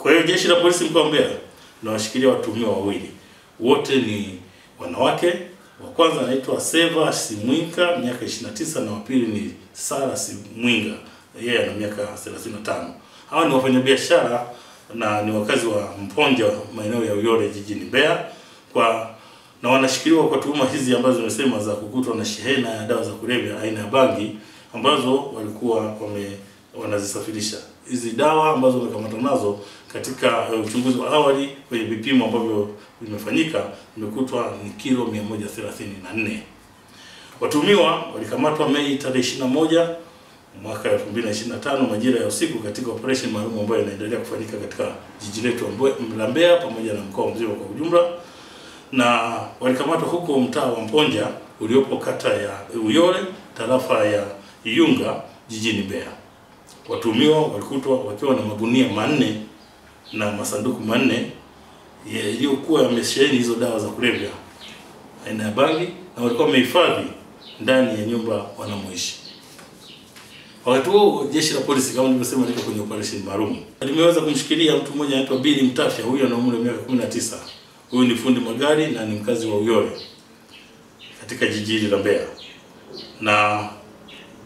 Kwa hiyo jeshi la polisi mkoa wa Mbeya linawashikilia watuhumiwa wawili. Wote ni wanawake. Wa kwanza anaitwa Seva Simwinga miaka 29 na wa pili ni Sara Simwinga, yeye ana miaka 35. Hawa ni wafanyabiashara na ni wakazi wa Mponja, maeneo ya Uyole jijini Mbeya, na wanashikiliwa kwa tuhuma hizi ambazo nimesema za kukutwa na shehena ya dawa za kulevya aina ya bangi ambazo walikuwa wanazisafirisha. Hizi dawa ambazo wamekamatwa nazo katika uchunguzi wa awali kwenye vipimo ambavyo vimefanyika vimekutwa ni kilo 134. Watuhumiwa walikamatwa Mei tarehe 21 mwaka 2025 majira ya usiku katika operation maalum ambayo inaendelea kufanyika katika jiji letu la Mbeya pamoja na mkoa mzima kwa ujumla, na walikamatwa huko mtaa wa Mponja uliopo kata ya Uyole tarafa ya Iyunga jijini Mbeya. Watuhumiwa walikutwa wakiwa na magunia 4 na masanduku 4 yaliyokuwa yamesheheni hizo dawa za kulevya aina ya bangi, na walikuwa wamehifadhi ndani ya nyumba wanamoishi. Wakati huo jeshi la polisi kama nilivyosema liko kwenye operation maalum. Limeweza kumshikilia mtu mmoja anaitwa Billy Mtafya, huyu ana umri wa miaka 19. Huyu ni fundi magari na ni mkazi wa Uyole katika jiji la Mbeya. Na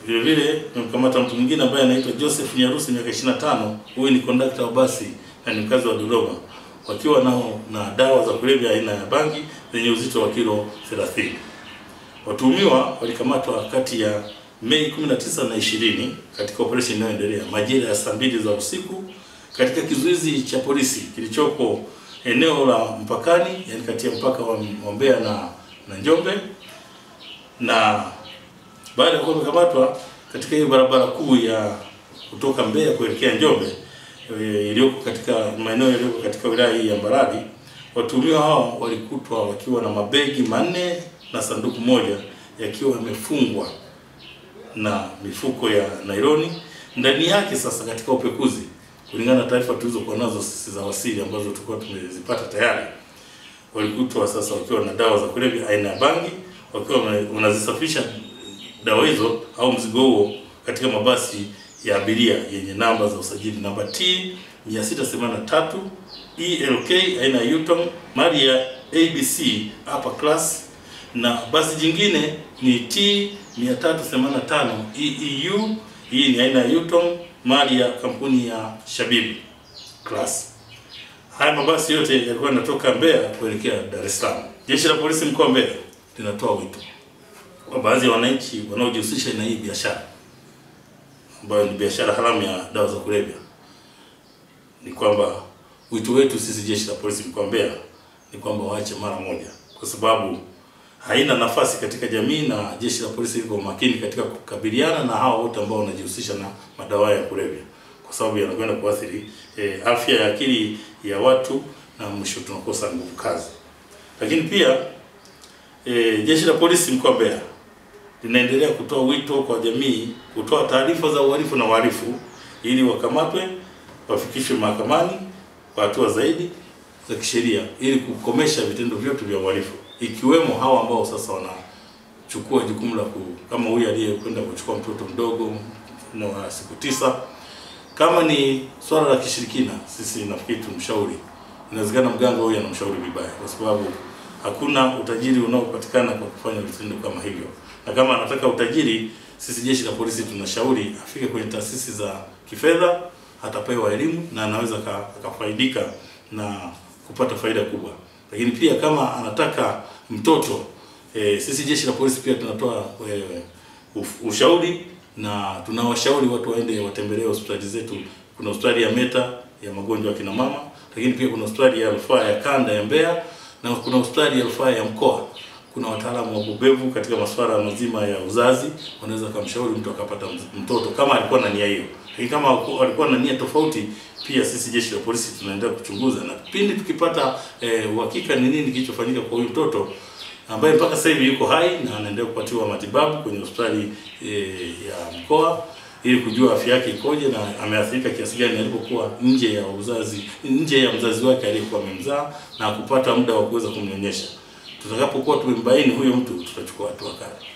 vile vile tumemkamata mtu mwingine ambaye anaitwa Joseph Nyarusi miaka 25. Huyu ni kondakta wa basi na ni mkazi wa Dodoma, wakiwa nao na dawa za kulevya aina ya bangi zenye uzito wa kilo 30. Watuhumiwa walikamatwa kati ya Mei 19 na 20 katika operation inayoendelea majira ya saa 2 za usiku katika kizuizi cha polisi kilichopo eneo la mpakani, yani kati ya mpaka wa Mbeya na Njombe. Na baada ya kuwa wamekamatwa katika hiyo barabara kuu ya kutoka Mbeya kuelekea Njombe iliyoko katika maeneo yaliyoko katika wilaya hii ya Mbarali, watuhumiwa hao walikutwa wakiwa na mabegi 4 na sanduku moja yakiwa yamefungwa na mifuko ya nailoni ndani yake. Sasa katika upekuzi, kulingana na taarifa tulizokuwa nazo sisi za wasili ambazo tulikuwa tumezipata tayari, walikutwa sasa wakiwa na dawa za kulevya aina ya bangi, wakiwa wanazisafisha dawa hizo au mzigo huo katika mabasi ya abiria yenye namba za usajili namba T 683 ELK aina ya Yutong mali ya ABC upper class, na basi jingine ni T 385 EEU, hii ni aina ya Yutong mali ya kampuni ya Shabib class. Haya mabasi yote yalikuwa yanatoka Mbeya kuelekea Dar es Salaam. Jeshi la polisi mkoa wa Mbeya linatoa wito kwa baadhi ya wananchi wanaojihusisha na hii biashara ambayo ni biashara haramu ya dawa za kulevya, ni kwamba wito wetu sisi jeshi la polisi mkoa wa Mbeya ni kwamba waache mara moja, kwa sababu haina nafasi katika jamii, na jeshi la polisi liko makini katika kukabiliana na hao wote ambao wanajihusisha na madawa ya kulevya, kwa sababu yanakwenda kuathiri afya ya akili ya watu na mwisho tunakosa nguvu kazi. Lakini pia jeshi la polisi mkoa wa Mbeya linaendelea kutoa wito kwa jamii kutoa taarifa za uhalifu na wahalifu ili wakamatwe, wafikishwe mahakamani kwa hatua zaidi za kisheria ili kukomesha vitendo vyote vya uhalifu, ikiwemo hao ambao sasa wanachukua jukumu la kama huyu aliyekwenda kuchukua mtoto mdogo na wa siku 9. Kama ni swala la kishirikina, sisi nafikiri tumshauri. Inawezekana mganga huyu anamshauri vibaya, kwa sababu hakuna utajiri unaopatikana kwa kufanya vitendo kama hivyo. Na kama anataka utajiri, sisi jeshi la polisi tunashauri afike kwenye taasisi za kifedha, atapewa elimu na anaweza akafaidika na kupata faida kubwa. Lakini pia kama anataka mtoto, sisi jeshi la polisi pia tunatoa ushauri na tunawashauri watu waende watembelee hospitali zetu. Kuna hospitali ya Meta ya magonjwa ya kina mama, lakini pia kuna hospitali ya rufaa ya kanda ya Mbeya, na kuna hospitali ya rufaa ya mkoa. Kuna wataalamu wabobevu katika masuala mazima ya uzazi, wanaweza kumshauri mtu akapata mtoto kama alikuwa na nia hiyo. Lakini kama alikuwa na nia tofauti, pia sisi jeshi la polisi tunaendelea kuchunguza, na pindi tukipata uhakika ni nini kilichofanyika kwa huyu mtoto ambaye mpaka sasa hivi yuko hai na anaendelea kupatiwa matibabu kwenye hospitali ya mkoa, ili kujua afya yake ikoje na ameathirika kiasi gani alipokuwa nje ya mzazi wake aliyekuwa amemzaa, na kupata muda wa kuweza kumnyonyesha. Tutakapokuwa tumembaini huyo mtu, tutachukua hatua kali.